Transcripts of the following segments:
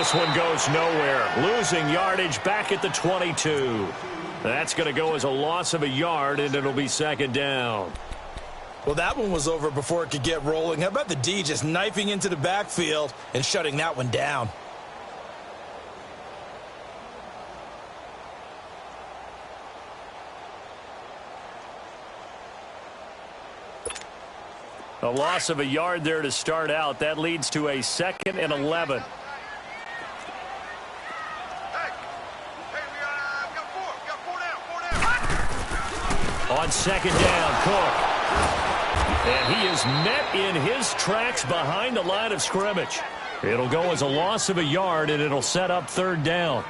this one goes nowhere. Losing yardage back at the 22. That's going to go as a loss of a yard, and it'll be second down. Well, that one was over before it could get rolling. How about the D just knifing into the backfield and shutting that one down? A loss of a yard there to start out. That leads to a 2nd and 11. On second down, Cook. And he is met in his tracks behind the line of scrimmage. It'll go as a loss of a yard, and it'll set up 3rd down.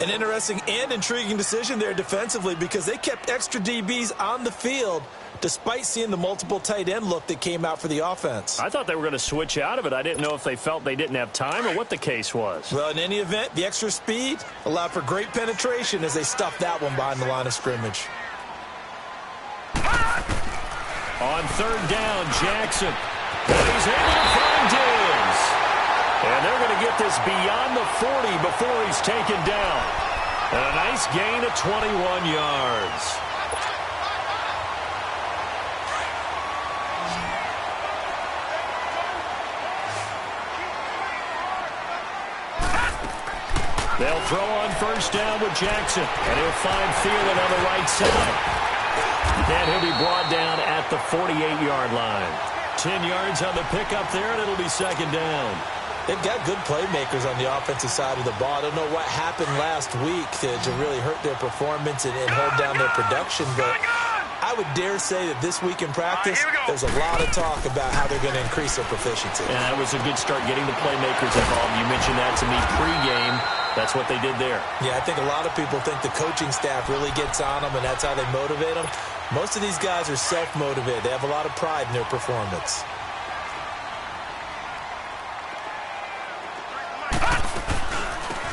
An interesting and intriguing decision there defensively because they kept extra DBs on the field despite seeing the multiple tight end look that came out for the offense. I thought they were going to switch out of it. I didn't know if they felt they didn't have time or what the case was. Well, in any event, the extra speed allowed for great penetration as they stuffed that one behind the line of scrimmage. On 3rd down, Jackson. And he's able to find Diggs. And they're going to get this beyond the 40 before he's taken down. And a nice gain of 21 yards. They'll throw on 1st down with Jackson. And he'll find Thielen on the right side. And he'll be brought down at the 48-yard line. 10 yards on the pickup there, and it'll be 2nd down. They've got good playmakers on the offensive side of the ball. I don't know what happened last week to really hurt their performance and hold down their production, but I would dare say that this week in practice, there's a lot of talk about how they're going to increase their proficiency. And that was a good start getting the playmakers involved. You mentioned that to me pregame. That's what they did there. Yeah, I think a lot of people think the coaching staff really gets on them, and that's how they motivate them. Most of these guys are self-motivated. They have a lot of pride in their performance.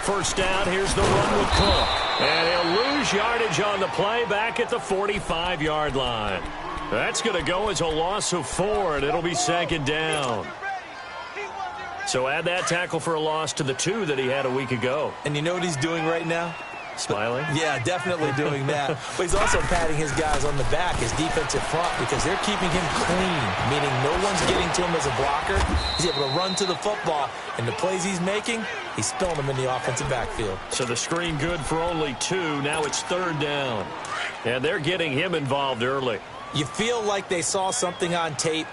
First down, here's the run with Cook. And he'll lose yardage on the play back at the 45-yard line. That's going to go as a loss of 4, and it'll be 2nd down. So add that tackle for a loss to the 2 that he had a week ago. And you know what he's doing right now? Smiling? Yeah, definitely doing that. But he's also patting his guys on the back, his defensive front, because they're keeping him clean, meaning no one's getting to him as a blocker. He's able to run to the football, and the plays he's making, he's spilling them in the offensive backfield. So the screen good for only 2. Now it's 3rd down. And they're getting him involved early. You feel like they saw something on tape,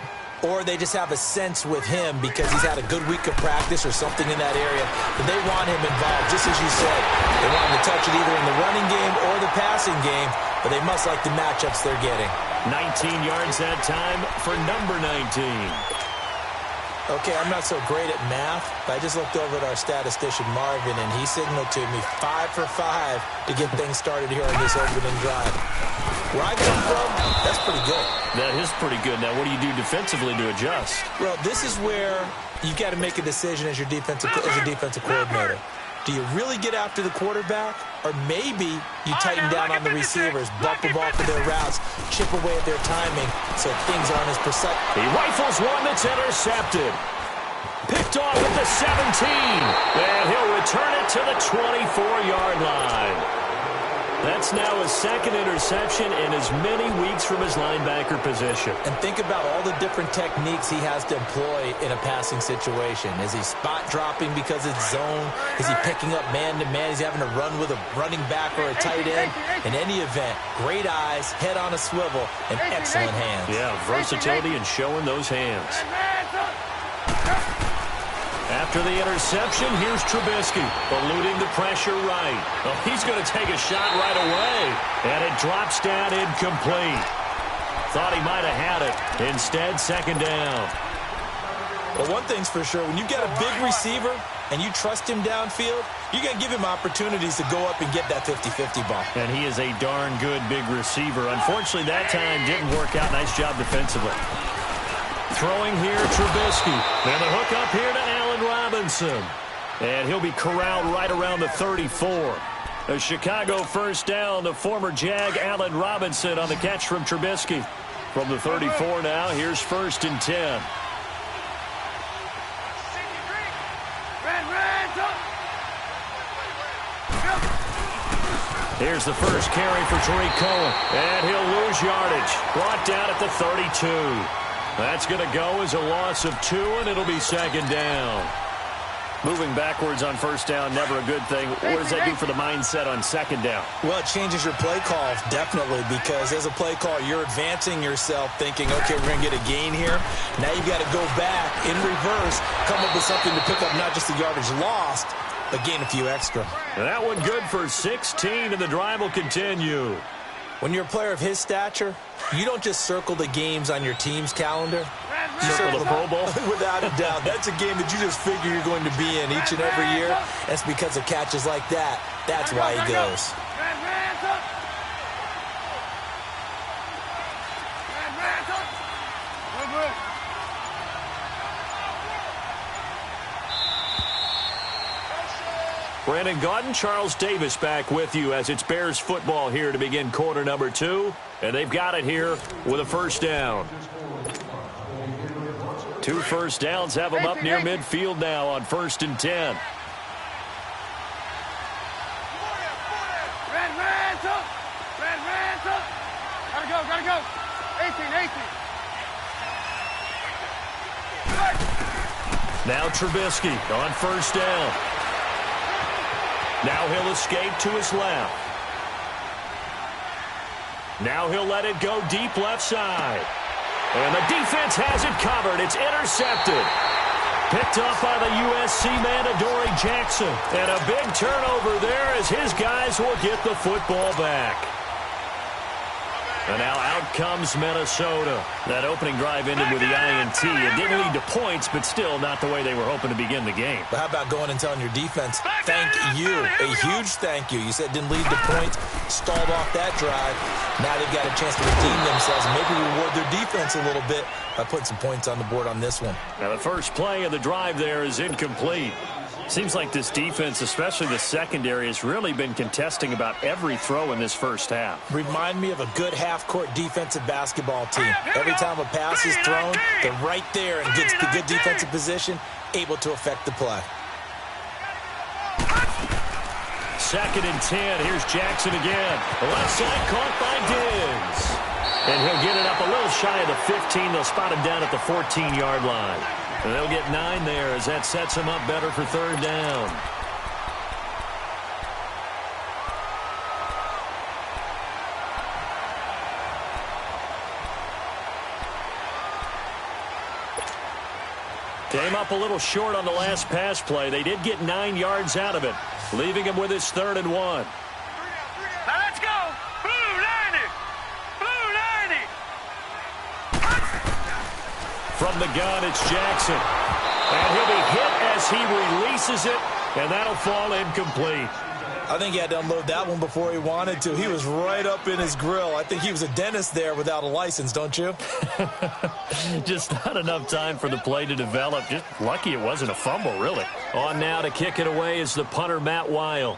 or they just have a sense with him because he's had a good week of practice or something in that area. But they want him involved, just as you said. They want him to touch it either in the running game or the passing game, but they must like the matchups they're getting. 19 yards that time for number 19. Okay, I'm not so great at math, but I just looked over at our statistician, Marvin, and he signaled to me 5 for 5 to get things started here on this opening drive. Where I come from, that's pretty good. That is pretty good. Now, what do you do defensively to adjust? Well, this is where you've got to make a decision as a defensive coordinator. Do you really get after the quarterback, or maybe you tighten down on the receivers, bump them off of their routes, chip away at their timing so things aren't as precise? He rifles one that's intercepted. Picked off at the 17. And he'll return it to the 24-yard line. That's now his 2nd interception in as many weeks from his linebacker position. And think about all the different techniques he has to employ in a passing situation. Is he spot dropping because it's zone? Is he picking up man-to-man? Is he having to run with a running back or a tight end? In any event, great eyes, head on a swivel, and excellent hands. Yeah, versatility and showing those hands. After the interception, here's Trubisky, eluding the pressure right. Oh, he's going to take a shot right away, and it drops down incomplete. Thought he might have had it. Instead, 2nd down. Well, one thing's for sure, when you've got a big receiver and you trust him downfield, you're going to give him opportunities to go up and get that 50-50 ball. And he is a darn good big receiver. Unfortunately, that time didn't work out. Nice job defensively. Throwing here, Trubisky. And the hook up here to Allen Robinson. And he'll be corralled right around the 34. A Chicago first down. The former Jag, Allen Robinson, on the catch from Trubisky. From the 34 now, here's 1st and 10. Here's the first carry for Tariq Cohen. And he'll lose yardage. Brought down at the 32. That's going to go as a loss of 2, and it'll be second down. Moving backwards on first down, never a good thing. What does that do for the mindset on second down? Well, it changes your play call, definitely, because as a play call, you're advancing yourself thinking, okay, we're going to get a gain here. Now you've got to go back in reverse, come up with something to pick up not just the yardage lost, but gain a few extra. And that one good for 16, and the drive will continue. When you're a player of his stature, you don't just circle the games on your team's calendar. You circle the Pro Bowl? Without a doubt. That's a game that you just figure you're going to be in each and every year. That's because of catches like that. That's why he goes. Brandon Gaudin, Charles Davis back with you as it's Bears football here to begin quarter number 2. And they've got it here with a first down. 2 first downs have them up near midfield now on 1st and 10. Gotta go. 18. Now Trubisky on first down. Now he'll escape to his left. Now he'll let it go deep left side. And the defense has it covered. It's intercepted. Picked off by the USC man, Adoree Jackson. And a big turnover there as his guys will get the football back. And now out comes Minnesota. That opening drive ended with the INT. It didn't lead to points, but still not the way they were hoping to begin the game. But how about going and telling your defense, thank you, a huge thank you. You said it didn't lead to points, stalled off that drive. Now they've got a chance to redeem themselves and maybe reward their defense a little bit by putting some points on the board on this one. Now the first play of the drive there is incomplete. Seems like this defense, especially the secondary, has really been contesting about every throw in this first half. Remind me of a good half-court defensive basketball team. Every time a pass is thrown, they're right there and gets the good defensive position, able to affect the play. 2nd and 10. Here's Jackson again. The left side caught by Diggs. And he'll get it up a little shy of the 15. They'll spot him down at the 14-yard line. And they'll get 9 there as that sets him up better for 3rd down. Came up a little short on the last pass play. They did get 9 yards out of it, leaving him with his 3rd and 1. Now let's go. Blue 90. Blue 90. From the gun, it's Jackson. And he'll be hit as he releases it, and that'll fall incomplete. I think he had to unload that one before he wanted to. He was right up in his grill. I think he was a dentist there without a license, don't you? Just not enough time for the play to develop. Just lucky it wasn't a fumble, really. On now to kick it away is the punter, Matt Weil.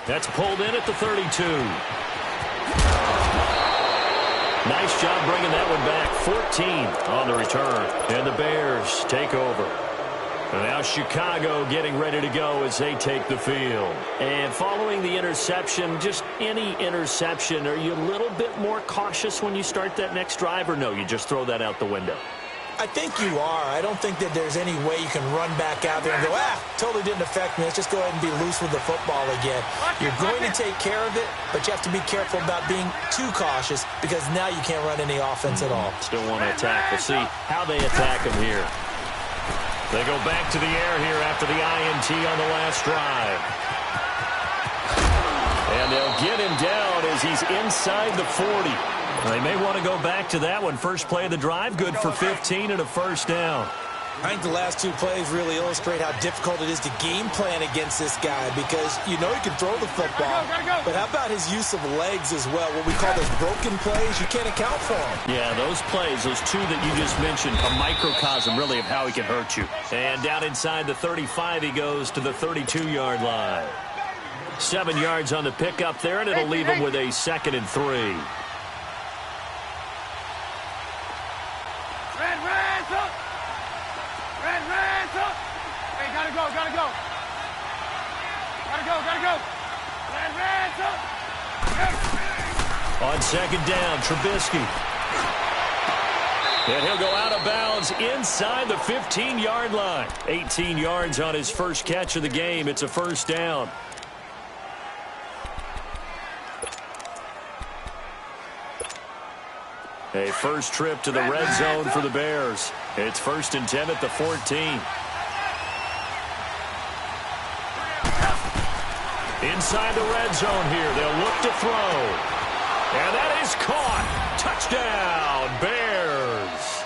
That's pulled in at the 32. Nice job bringing that one back. 14 on the return. And the Bears take over. And now Chicago getting ready to go as they take the field. And following the interception, just any interception, are you a little bit more cautious when you start that next drive, or no, you just throw that out the window? I think you are. I don't think that there's any way you can run back out there and go, totally didn't affect me. Let's just go ahead and be loose with the football again. You're going to take care of it, but you have to be careful about being too cautious because now you can't run any offense at all. Still want to attack. We'll see how they attack him here. They go back to the air here after the INT on the last drive. And they'll get him down as he's inside the 40. They may want to go back to that one. First play of the drive, good for 15 and a first down. I think the last 2 plays really illustrate how difficult it is to game plan against this guy because you know he can throw the football. But how about his use of legs as well? What we call those broken plays, you can't account for them. Yeah, those plays, those 2 that you just mentioned, a microcosm really of how he can hurt you. And down inside the 35, he goes to the 32-yard line. 7 yards on the pickup there, and it'll leave him with a 2nd and 3. Red. On second down, Trubisky. And he'll go out of bounds inside the 15-yard line. 18 yards on his first catch of the game. It's a first down. A first trip to the red zone for the Bears. It's 1st and 10 at the 14. Inside the red zone here. They'll look to throw. And that is caught. Touchdown, Bears.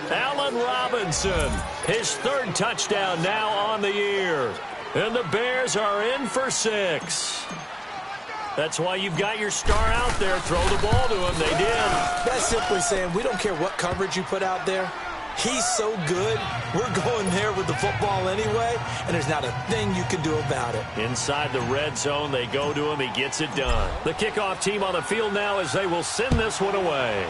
Allen Robinson, his 3rd touchdown now on the year. And the Bears are in for 6. That's why you've got your star out there. Throw the ball to him. They did. That's simply saying we don't care what coverage you put out there. He's so good, we're going there with the football anyway, and there's not a thing you can do about it. Inside the red zone, they go to him. He gets it done. The kickoff team on the field now as they will send this one away.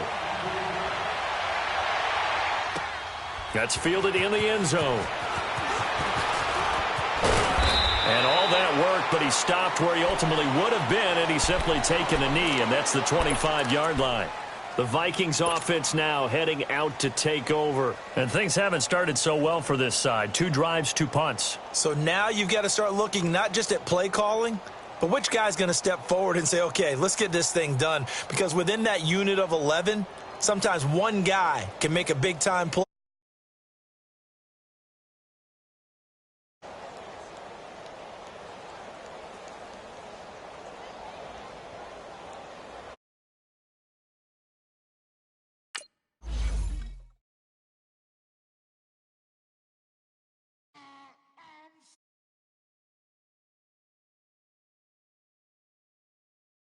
That's fielded in the end zone. And all that worked, but he stopped where he ultimately would have been, and he's simply taken a knee, and that's the 25-yard line. The Vikings offense now heading out to take over. And things haven't started so well for this side. 2 drives, 2 punts. So now you've got to start looking not just at play calling, but which guy's going to step forward and say, okay, let's get this thing done. Because within that unit of 11, sometimes one guy can make a big-time play.